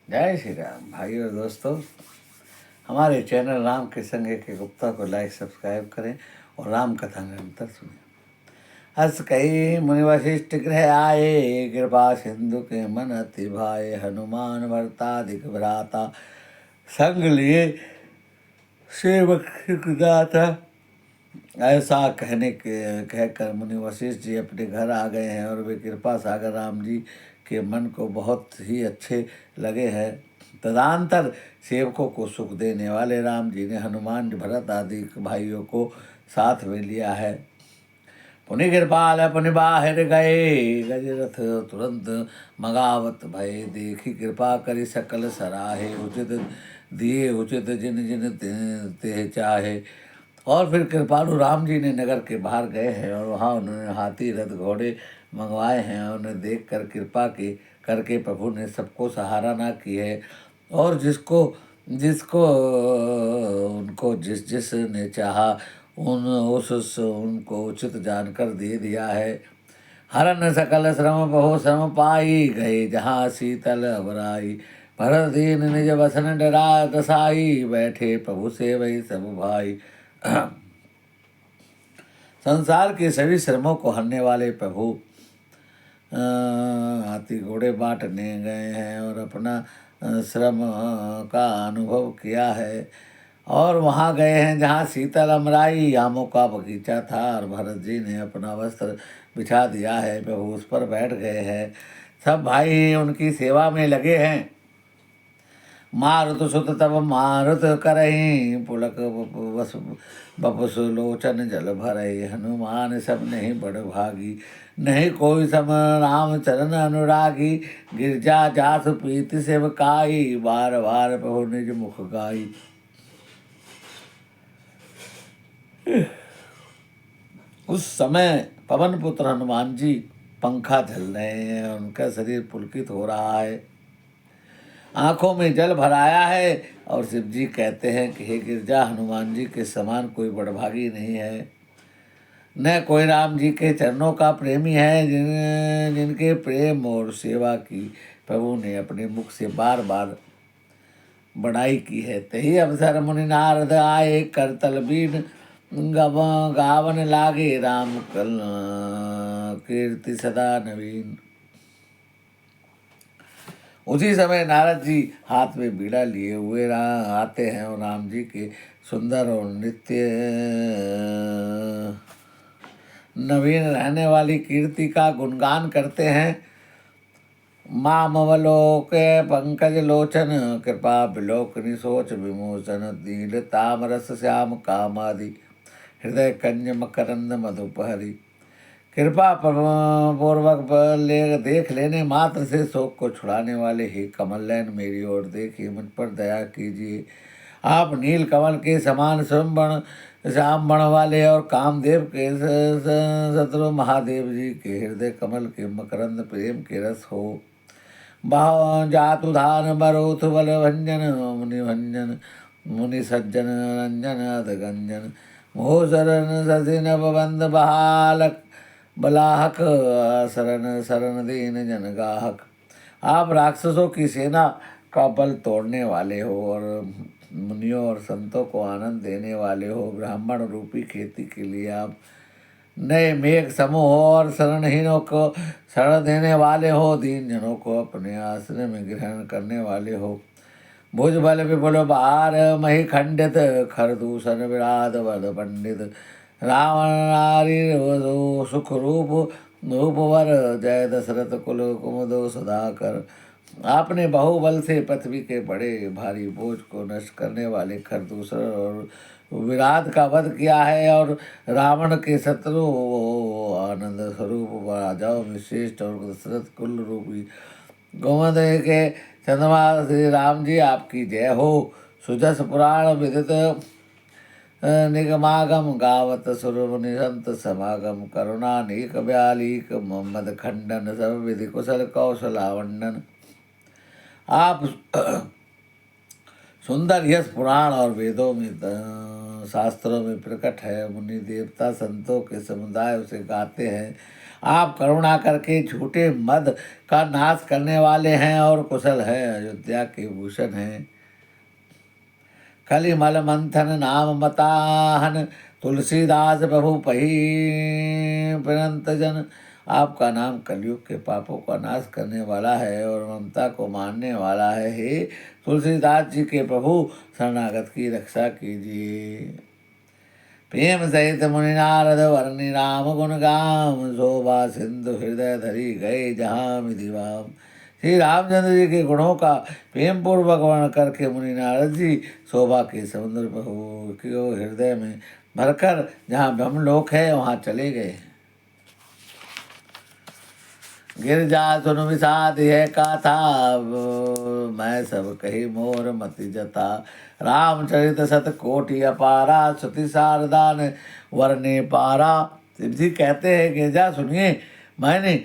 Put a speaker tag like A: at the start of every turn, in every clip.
A: जय श्री राम भाई और दोस्तों। हमारे चैनल राम के संग के गुप्ता को लाइक सब्सक्राइब करें और राम कथा निरंतर सुनें। हस कई मुनि वशिष्ठ गृह आए, कृपा सिंधु के मन अति भाए। हनुमान भरतादिक भ्राता, संग लिए सेवक सुखदाता। ऐसा कहकर मुनि वशिष्ठ जी अपने घर आ गए हैं और वे कृपा सागर राम जी के मन को बहुत ही अच्छे लगे हैं। तदंतर सेवकों को सुख देने वाले राम जी ने हनुमान भरत आदि भाइयों को साथ में लिया है। पुनि कृपाल अपने बाहर गए, गजरथ तुरंत मगावत भय। देखी कृपा करी सकल सराहे, उचित दिए उचित जिन जिन ते चाहे। और फिर कृपालु राम जी ने नगर के बाहर गए हैं और वहाँ उन्होंने हाथी रथ घोड़े मंगवाए हैं। उन्हें देख कर कृपा की करके प्रभु ने सबको सराहना की है और जिसको जिसको उनको जिस जिस ने चाहा उस उनको उचित जानकर दे दिया है। हरन सकल श्रम बहु श्रम पाई, गए जहाँ शीतल अबराई। भरत दीन निज बसन डरा दसाई, बैठे प्रभु से वही सब भाई। संसार के सभी श्रमों को हरने वाले प्रभु हाथी घोड़े बांटने गए हैं और अपना श्रम का अनुभव किया है। और वहाँ गए हैं जहाँ शीतल अमराई, आमों का बगीचा था और भरत जी ने अपना वस्त्र बिछा दिया है। प्रभु उस पर बैठ गए हैं। सब भाई उनकी सेवा में लगे हैं। मारुत सुत तब मारुत करही, पुलक बस बपस लोचन जल भरही। हनुमान सब नहीं बड़ भागी, नहीं कोई सम राम चरण अनुरागी। गिरजा जासु प्रीति सेवकाई, बार बार प्रभु निज मुख गाई। उस समय पवन पुत्र हनुमान जी पंखा झल रहे हैं, उनका शरीर पुलकित हो रहा है, आंखों में जल भराया है। और शिव जी कहते हैं कि हे गिरजा, हनुमान जी के समान कोई बड़भागी नहीं है, न कोई राम जी के चरणों का प्रेमी है। जिनके प्रेम और सेवा की प्रभु ने अपने मुख से बार बार बड़ाई की है। तही अवसर मुनि नारद आए, करतल बीन गावन लागे। राम कल कीर्ति सदा नवीन। उसी समय नारद जी हाथ में बीड़ा लिए हुए आते हैं और राम जी के सुंदर और नित्य नवीन रहने वाली कीर्ति का गुणगान करते हैं। मामवलोक पंकज लोचन, कृपा बिलोकनि सोच विमोचन। नील तामरस श्याम कामादि, हृदय कंज मकरंद मधुपहरी। कृपा पूर्वक देख लेने मात्र से शोक को छुड़ाने वाले ही कमलनयन, मेरी ओर देखिए, मुझ पर दया कीजिए। आप नील कमल के समान श्याम बण वाले और कामदेव के शत्रु महादेव जी के हृदय कमल के मकरंद प्रेम के रस हो। बाह जातु धान बरोथ बल भंजन, मुनि भंजन मुनि सज्जन रंजन अधगंजन। मोह शरण ससी नवबंद बहालक, बलाहक शरण शरण दीन जन गाहक। आप राक्षसों की सेना का बल तोड़ने वाले हो और मुनियों और संतों को आनंद देने वाले हो। ब्राह्मण रूपी खेती के लिए आप नए मेघ समूह और शरणहीनों को शरण देने वाले हो। दीन जनों को अपने आश्रय में ग्रहण करने वाले हो। भुज बल विपुल बार मही खंडित, खरदूषण विराध वध पंडित। रावण नारी सुख रूप रूपवर, जय दशरथ कुल कुमुदो सुधाकर। आपने बाहुबल से पृथ्वी के बड़े भारी बोझ को नष्ट करने वाले खरदूषण और विराट का वध किया है और रावण के शत्रु आनंद स्वरूप राजाओं में श्रेष्ठ और दशरथ कुल रूपी गोमद के चंद्रमा श्री राम जी आपकी जय हो। सुजस पुराण विदित निगमागम, गावत सुरमुनि संत समागम। करुणानीक ब्यालीक मोहम्मद खंडन, सब विधि कुशल कौशलावंडन। आप सुंदर यश पुराण और वेदों में शास्त्रों में प्रकट है। मुनि देवता संतों के समुदाय उसे गाते हैं। आप करुणा करके झूठे मद का नाश करने वाले हैं और कुशल है, अयोध्या के भूषण हैं। कलिमल मंथन नाम मताहन, तुलसीदास प्रभु पही पिनंत जन। आपका नाम कलयुग के पापों का नाश करने वाला है और ममता को मारने वाला है। हे तुलसीदास जी के प्रभु, शरणागत की रक्षा कीजिए। प्रेम सहित मुनि नारद वर्णि राम गुण गाम, शोभा सिंधु हृदय धरी गए जहाँ मिधिवाम। श्री रामचंद्र जी के गुणों का प्रेम पूर्वक वर्णन करके मुनि नारद जी शोभा के समुद्र प्रभु को हृदय में भरकर जहाँ ब्रह्मलोक है वहाँ चले गए। गिरजा सुन विषाद है गाथा, मैं सब कही मोर मति जता। रामचरित सत कोटि अपारा, श्रुति शारदान वर्णे पारा। शिव जी कहते हैं गिरजा सुनिए, मैंने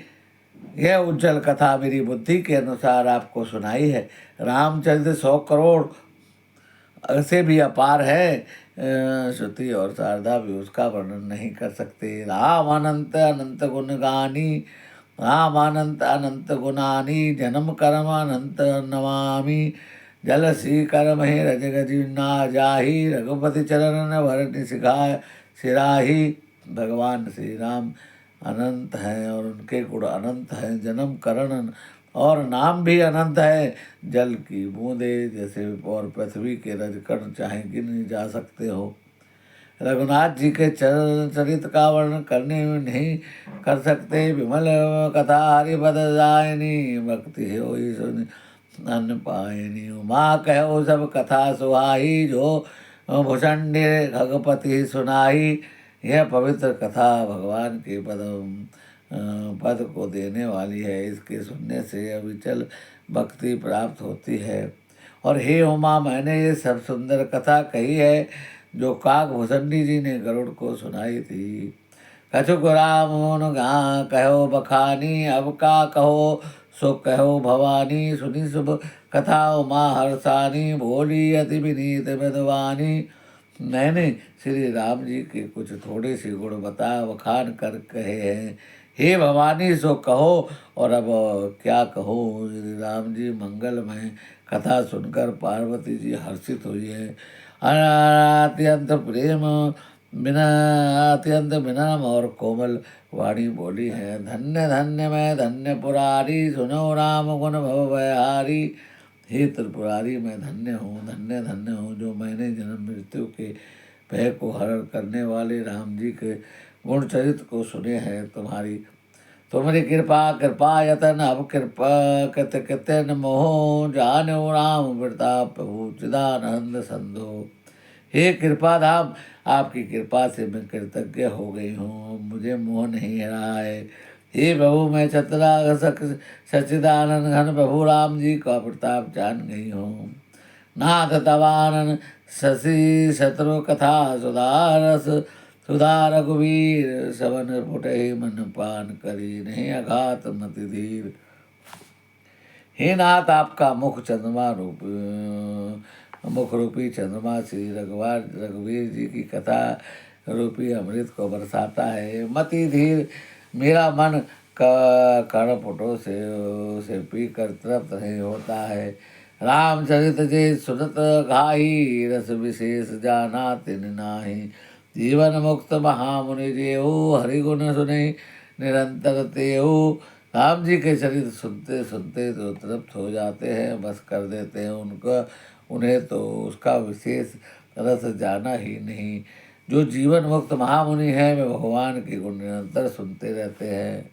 A: यह उज्जवल कथा मेरी बुद्धि के अनुसार आपको सुनाई है। रामचरित 100 करोड़ से भी अपार है, श्रुति और शारदा भी उसका वर्णन नहीं कर सकते। राम अनंत अनंत गुणगानी, राम अनंत अनंत गुणानी, जन्म कर्म अनंत नमामि। जल सी कर्म है रज गजिना जाही, रघुपति चरण भरनि सिराही। भगवान श्री राम अनंत हैं और उनके गुण अनंत हैं। जन्म करण और नाम भी अनंत है। जल की बूंदे जैसे और पृथ्वी के रजकण चाहे गिन नहीं जा सकते हो। रघुनाथ जी के चरित का वर्णन करने में नहीं कर सकते। विमल कथा हरिपद जायनी, भक्ति हो सुन अन्न पायनी। उमा कहो सब कथा सुहाई, जो भूषण्य खगपति सुनाई। यह पवित्र कथा भगवान के पद को देने वाली है। इसके सुनने से अविचल भक्ति प्राप्त होती है। और हे उमा, मैंने ये सब सुंदर कथा कही है जो काकभूषणी जी ने गरुड़ को सुनाई थी। कछुक राम गा कहो बखानी, अब का कहो सो कहो भवानी। सुनी शुभ कथा उमा हर्षानी, बोली अति विनीत मृदवानी। मैंने श्री राम जी के कुछ थोड़े से गुण बखान कर कहे हैं। हे भवानी सो कहो। और अब क्या कहो, श्री राम जी मंगलमय कथा सुनकर पार्वती जी हर्षित हुई है। अत्यंत प्रेम बिना अत्यंत विनम्र और कोमल वाणी बोली है। धन्य धन्य मैं धन्य पुरारी, सुनो राम गुण भव भयहारी। हे त्रिपुरारी, मैं धन्य हूँ, धन्य धन्य हूँ जो मैंने जन्म मृत्यु के भय को हरण करने वाले राम जी के गुण चरित को सुने हैं। तुम्हारी कृपा यतन अब कृपा कृत मोह, जानो राम प्रताप प्रभु चिदानंद संधो। हे कृपा धाम, आपकी कृपा से मैं कृतज्ञ हो गई हूँ, मुझे मोह नहीं रहा है। हे प्रभु, मैं सच्चिदानंद घन प्रभु राम जी का प्रताप जान गई हूँ। नाथ तवानन शशि शत्रु कथा सुधारस, सुधा रघुवीर सवन फुटे मन पान करी, नहीं अघात मति धीर। हे नाथ, आपका मुख रूपी चंद्रमा श्री रघुवीर जी की कथा रूपी अमृत को बरसाता है। मति धीर, मेरा मन कर्णपुटों से पी कर तृप्त नहीं होता है। रामचरित जे सुनत घाही, रस विशेष जाना तिन नाही। जीवन मुक्त महामुनि जेऊ, हरिगुण सुने निरंतर तेऊ। राम जी के चरित्र सुनते सुनते तो तृप्त हो जाते हैं, बस कर देते हैं उन्हें तो उसका विशेष रस जाना ही नहीं। जो जीवन मुक्त महामुनि हैं वे भगवान के गुण निरंतर सुनते रहते हैं।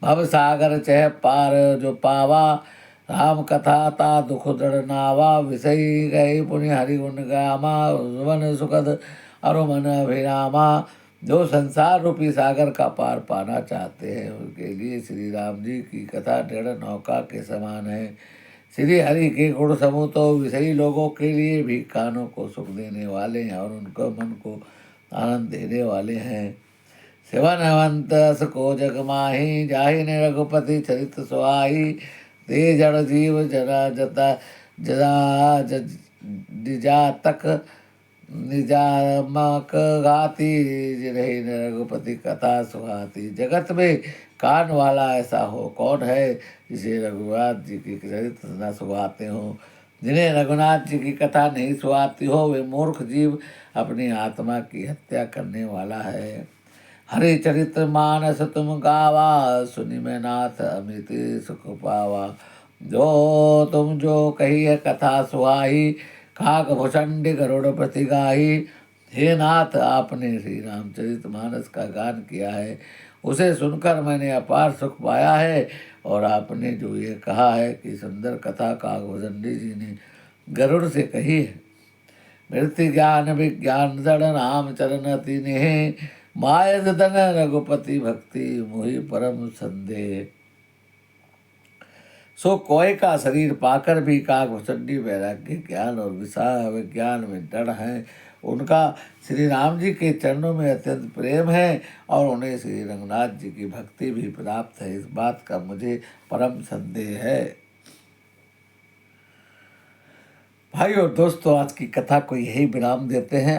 A: भव सागर चह पार जो पावा, राम कथा ता दुख दृढ़ नावा। विषयी गए पुण्य हरि गुण गामा, वन सुखद अरुमन अभिरामा। जो संसार रूपी सागर का पार पाना चाहते हैं उनके लिए श्री राम जी की कथा दृढ़ नौका के समान है। श्री हरि के गुण समूह तो विषयी लोगों के लिए भी कानों को सुख देने वाले हैं और उनको मन को आनंद देने वाले हैं। शिवनवंत अस को जग माही, जाहि ने रघुपति चरित सुहाई। ते जड़ जीव जरा जता जरा जा तक निजामक गाती जिन्हें रघुपति कथा सुहाती। जगत में कान वाला ऐसा हो कौन है जिसे रघुनाथ जी की चरित्र न सुहाते हो। जिन्हें रघुनाथ जी की कथा नहीं सुहाती हो वे मूर्ख जीव अपनी आत्मा की हत्या करने वाला है। हरि चरित्र मानस तुम गावा सुनि में नाथ अमित सुख पावा। जो कही है कथा सुहाई काक भुषंडी गरुड़ प्रति गाही। हे नाथ आपने श्री रामचरित मानस का गान किया है उसे सुनकर मैंने अपार सुख पाया है। और आपने जो ये कहा है कि सुंदर कथा काक भुषंडी जी ने गरुड़ से कही है। मृत्यु ज्ञान विज्ञान जड़ राम चरण तिन्हे माय दन रघुपति भक्ति मुहि परम संदेह। सो कोय का शरीर पाकर भी काकभुषंडी वैराग्य ज्ञान और विशाल विज्ञान में दृढ़ हैं। उनका श्री राम जी के चरणों में अत्यंत प्रेम है और उन्हें श्री रंगनाथ जी की भक्ति भी प्राप्त है, इस बात का मुझे परम संदेह है। भाई और दोस्तों, आज की कथा को यही विराम देते हैं।